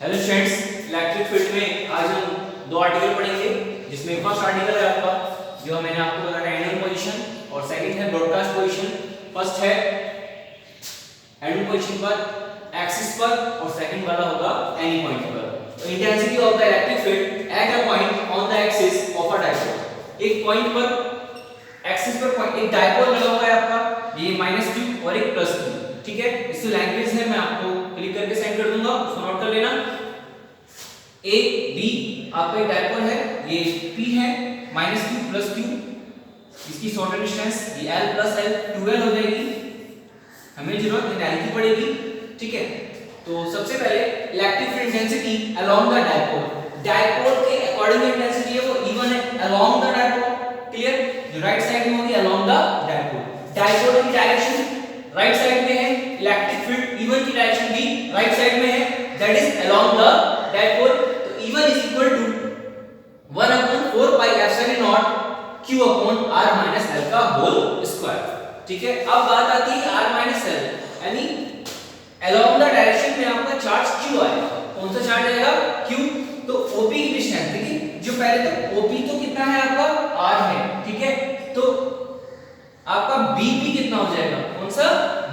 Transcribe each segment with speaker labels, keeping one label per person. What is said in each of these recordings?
Speaker 1: Hello students, electric field में आज हम दो आर्टिकल पढ़ेंगे, जिसमें फर्स्ट आर्टिकल है आपका जो मैंने आपको बताया एनुअल पोजीशन और सेकंड है ब्रॉडकास्ट पोजीशन। फर्स्ट है एनुअल पोजीशन पर एक्सिस पर और सेकंड वाला होगा एनी पॉइंट पर। तो intensity of the electric field at a point on the axis of a dipole. एक पॉइंट पर एक्सिस पर एक डायपोल लगा हुआ है आपका, ये -q और एक +q, ठीक है। इसकी लैंग्वेज है मैं आपको क्लिक करके सेंड कर दूंगा, उसको नोट कर लेना। ए बी आपका एक डायपोल है, ये p है -q + q, इसकी शॉर्टर डिस्टेंस ये l + l 2l हो जाएगी। हमें जरूरत है l की पड़ेगी, ठीक है। तो सबसे पहले electric field intensity along the dipole, dipole के अकॉर्डिंग इंटेंसिटी है वो इवन है अलोंग द डायपोल, क्लियर। जो राइट साइड में होगी अलोंग द डायपोल, डायपोल की डायरेक्शन राइट साइड में है, इलेक्ट्रिक फील्ड इवन की डायरेक्शन भी राइट साइड में है, that is along the dipole. तो E one is equal to 1/4 pi epsilon not q upon r minus l का होल स्क्वायर, ठीक है। अब बात आती है r माइनस l, यानी अलोंग द डायरेक्शन में आपका चार्ज q आएगा। कौन सा चार्ज आएगा? q। तो OP की डिस्टेंस देखिए, जो पहले तो OP तो कितना है आपका r है, ठीक है। तो आपका BP कितना हो जाएगा? कौन सा?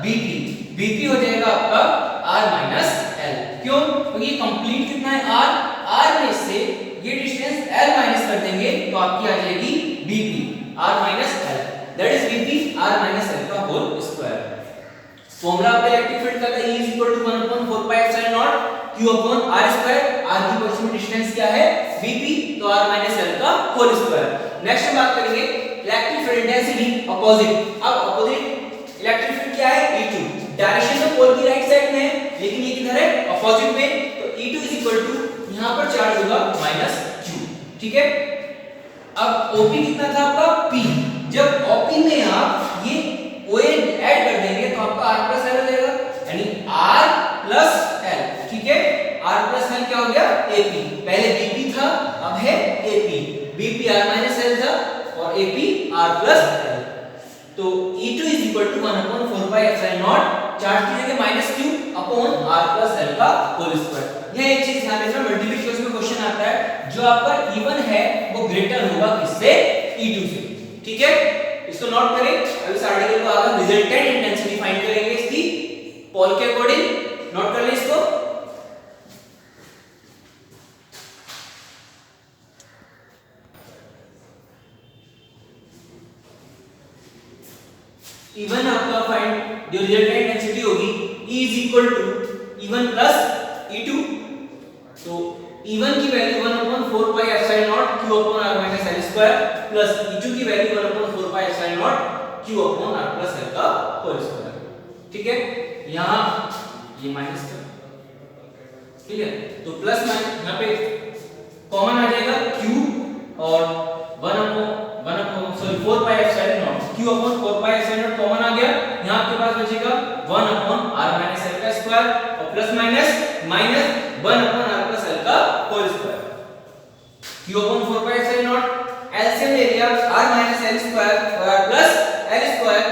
Speaker 1: BP हो जाएगा आपका r माइनस l। क्यों? क्योंकि ये कंप्लीट कितना है r में से ये डिस्टेंस l माइनस कर देंगे तो आपकी आ जाएगी BP r minus l, that is BP r minus l का होल स्क्वायर। फॉर्मूला आपका इलेक्ट्रिक फील्ड का E = 1/4 pi epsilon not q upon r square. r की पोजीशन डिस्टेंस क्या है? BP, तो r माइनस l का होल स्क्वायर। नेक्स्ट बात करेंगे इलेक्ट्रिक फील्ड इंटेंसिटी अपोजिट। अब अपोजिट इलेक्ट्रिक फील्ड क्या है? E2। डायरेक्शन तो पोल की राइट साइड में है, लेकिन ये किधर है? अपोजिट में। तो E2 = यहां पर चार्ज होगा -q, ठीक है। अब OP कितना था आपका? P। जब OP में आप ये OA ऐड कर देंगे तो आपका r + l हो जाएगा, यानी r + l, ठीक है। r + l क्या हो गया? AP। पहले BP था, अब है AP। BP r - l था और AP r + l। तो E2 = 1/4 pi epsilon not, charge की जगह -q अपॉन r + l का होल स्क्वायर। यह एक चीज ध्यान रखना, मल्टीपल चॉइस में क्वेश्चन आता है, जो आपका E1 है वो ग्रेटर होगा किससे? E2 से, ठीक है। इसको नोट करें। अब इस आर्टिकल को आगे रिजल्टेंट इंटेंसिटी फाइंड करेंगे इसकी पोल के अकॉर्डिंग, नोट कर लें इसको। E1 आपका फाइंड जो रिजल्टेंट इंटेंसिटी होगी E = E1 + E2। तो E1 की value 1/4 pi epsilon not q upon r minus l square plus E2 की value 1/4 pi epsilon not q upon r plus l का होल स्क्वायर, ठीक है। यहां ये माइनस का, ठीक है। तो प्लस माइनस यहां पे कॉमन आ जाएगा q और 4 pi epsilon not q upon 4 pi epsilon not common आ गया। यहां आपके पास बचेगा 1/r माइनस l का स्क्वायर और plus minus 1/r plus l का whole square. q upon 4 pi epsilon not LCM ले लिया, r माइनस l स्क्वायर और r plus l square.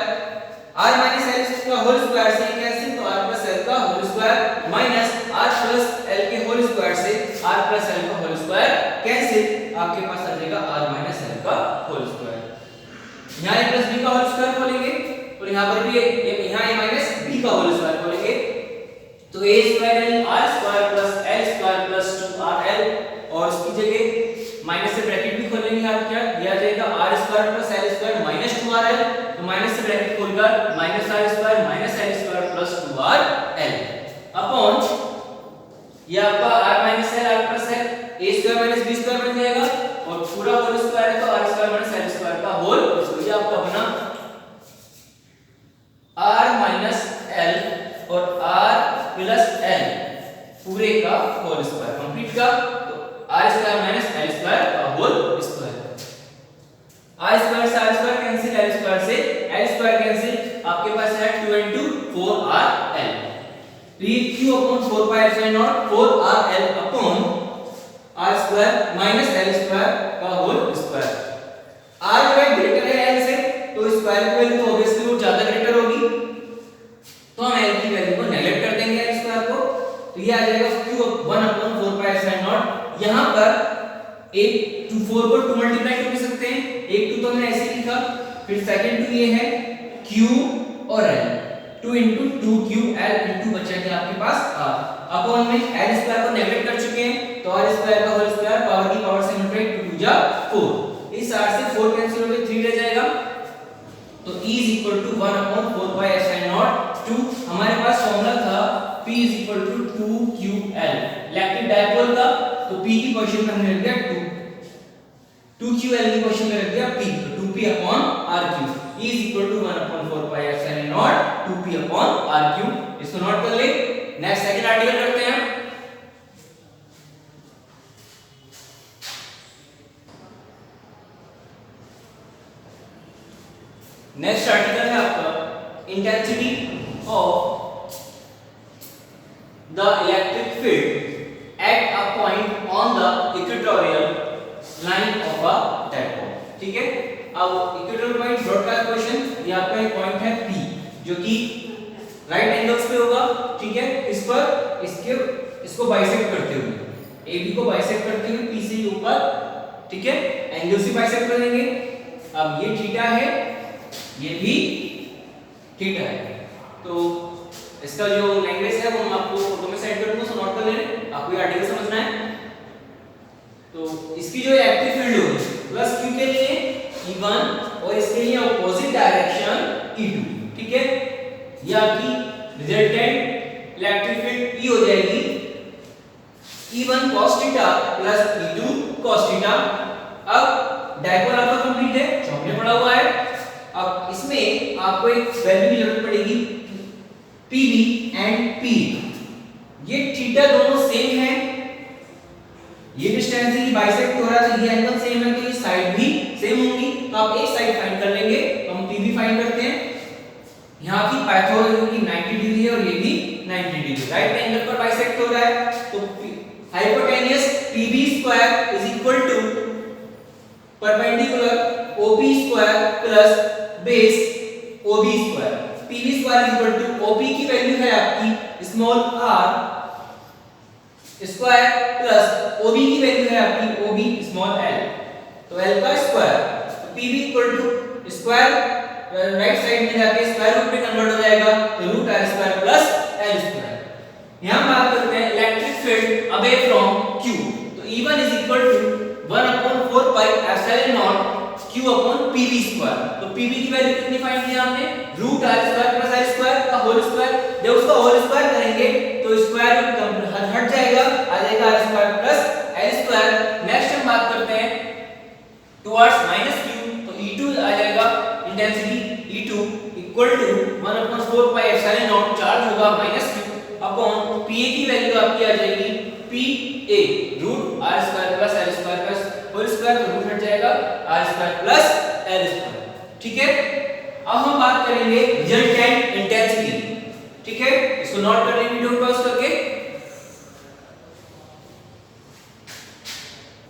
Speaker 1: r minus l का होल स्क्वायर से कैंसिल, तो r plus l का whole square minus r plus l के whole square से r plus l का होल स्क्वायर कैंसिल, आपके पास आ जाएगा r माइनस l का होल स्क्वायर। यहां a प्लस b का होल स्क्वायर खोलेंगे और यहां पर भी यहां a माइनस b का होल स्क्वायर खोलेंगे, तो a स्क्वायर यानी r square plus l square plus 2rl, और इसकी जगह माइनस से ब्रैकेट भी खोलेंगे, आप क्या दिया जाएगा? r square plus l square minus 2rl, तो माइनस से ब्रैकेट खोलकर -r square minus l square plus 2rl upon ये आपका r minus l r plus l, a square minus b square बन जाएगा और पूरा होल स्क्वायर है तो r square minus l square का होल स्क्वायर। ये आपका बना r माइनस l और r प्लस l पूरे का होल स्क्वायर कंप्लीट का, तो r square minus l square का होल स्क्वायर। r स्क्वायर से r square cancel, l square से l स्क्वायर कैंसिल, आपके पास है 2 * 4rl। तो ये q upon 4 pi epsilon not 4rl upon r square minus l square का होल स्क्वायर। r जो है ग्रेटर है l से, तो स्क्वायर की वैल्यू तो ऑब्वियसली वो ज्यादा ग्रेटर होगी, तो हम l की वैल्यू को नेगलेक्ट कर देंगे l स्क्वायर को, तो ये आ जाएगा q 1/4 यहाँ पर एक 4 को 2 मल्टीप्लाई कर सकते हैं, एक 2 तो हमने ऐसे लिखा, फिर सेकंड 2 ये है Q और L, 2 into 2QL into बचा क्या आपके पास R, अपॉन में L स्क्वायर को नेगलेक्ट कर चुके हैं तो R स्क्वायर का होल स्क्वायर पावर की पावर से मल्टीप्लाई 2 जा 4, इस R से 4 कैंसिल होकर 3 रह जाएगा, तो E is equal to 1 upon 4 pi epsilon naught 2, हमारे पास फॉर्मूला था P is equal to 2QL electric dipole का, तो P की पोजीशन में हमने रख दिया 2QL की पोजीशन में रख दिया P, तो 2P upon RQ, E is equal to 1 upon 4 pi epsilon naught 2P upon RQ, इसको नोट कर ले। नेक्स्ट सेकंड आर्टिकल करते हैं। नेक्स्ट आर्टिकल है आपका intensity of the electric field at a point on the equatorial line of a dipole, ठीक है। अब इक्वेटोरियल पॉइंट ब्रॉडकास्ट क्वेश्चन, ये आपका एक पॉइंट है P जो कि राइट एंगल्स पे होगा, ठीक है। इस पर इसको बाइसेक्ट करते हुए AB को बाइसेक्ट करते हुए P से ऊपर, ठीक है, एंगल से बाइसेक्ट कर देंगे। अब ये थीटा है, ये भी थीटा है, तो इसका जो लैंग्वेज है वो मैं आपको फोटो में सेंड कर दूंगा, सो नोट कर लेना, आपको ये आर्टिकल समझना है। तो इसकी जो इलेक्ट्रिक फील्ड होगी प्लस Q के लिए E1 और इसके लिए अपोजिट डायरेक्शन E2, ठीक है। ये आपकी रिजल्टेंट इलेक्ट्रिक फील्ड E हो जाएगी E1 cos theta plus E2 cos theta. अब डायपोल आपका कंप्लीट है, चौक पड़ा हुआ है। अब इसमें आपको एक वैल्यू की जरूरत पड़ेगी PB एंड P, ये थीटा दोनों सेम है, ये डिस्टेंस है, ये बाइसेक्ट हो रहा है, तो ये एंगल सेम है, तो ये साइड भी सेम होंगी, तो आप एक साइड फाइंड कर लेंगे, तो हम PB फाइंड करते हैं। यहाँ की पाइथागोरस की 90 डिग्री है और ये भी 90 डिग्री, राइट एंगल पर बाइसेक्ट हो रहा है, तो hypotenuse PB square is equal to perpendicular OP square plus base OB square. PB square is equal to OP की वैल्यू है आपकी small r square plus OB की वैल्यू है आपकी OB स्मॉल l, तो l का स्क्वायर, तो PB equal to square right side में जाके स्क्वायर रूट में कन्वर्ट हो जाएगा, तो root r square plus l square. यहां बात करते हैं electric field away from Q, तो E1 is equal to 1 upon 4 pi epsilon naught Q upon PB square, तो PB की वैल्यू कितनी फाइंड की हमने, root r square plus l square का होल स्क्वायर, जब उसका होल स्क्वायर करेंगे तो स्क्वायर रूट हट जाएगा, आ जाएगा r square plus l square. Next हम बात करते हैं टुवर्ड्स -Q, तो E2 आ जाएगा, intensity E2 equal to 1 upon 4 pi epsilon naught, charge होगा -Q अपॉन PA की वैल्यू आपकी आ जाएगी PA root r square plus l square plus whole square, तो रूट हट जाएगा r square plus l square, ठीक है। अब हम बात करेंगे रिजल्टेंट इंटेंसिटी, ठीक है, इसको नोट कर लेंगे वीडियो को पॉज करके।